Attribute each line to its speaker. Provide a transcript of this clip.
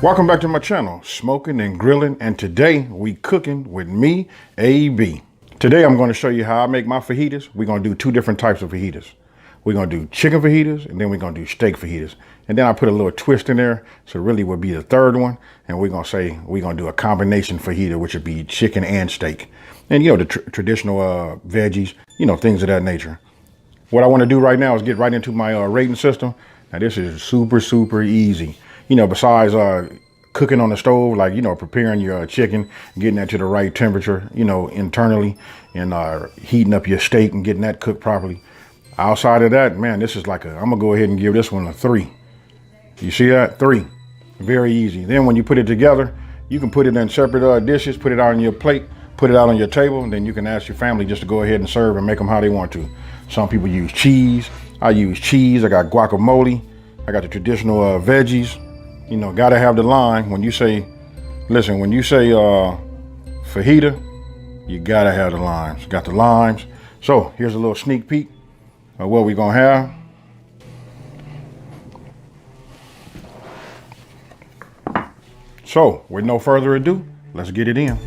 Speaker 1: Welcome back to my channel, Smoking and Grilling, and today we cooking with me, AB. Today I'm going to show you how I make my fajitas. We're going to do two different types of fajitas. We're going to do chicken fajitas, and then we're going to do steak fajitas. And then I put a little twist in there, so it really would be the third one. And we're going to say we're going to do a combination fajita, which would be chicken and steak. And you know, the traditional veggies, you know, things of that nature. What I want to do right now is get right into my rating system. Now this is super easy. You know, besides cooking on the stove, like, you know, preparing your chicken, getting that to the right temperature, you know, internally, and heating up your steak and getting that cooked properly. Outside of that, man, this is like I'm gonna go ahead and give this one a 3. You see that? 3. Very easy. Then when you put it together, you can put it in separate dishes, put it out on your plate, put it out on your table, and then you can ask your family just to go ahead and serve and make them how they want to. Some people use cheese. I use cheese. I got guacamole. I got the traditional veggies. You know, gotta have the lime. When you say, listen, when you say fajita, you gotta have the limes. Got the limes. So here's a little sneak peek of what we're gonna have. So with no further ado, let's get it in.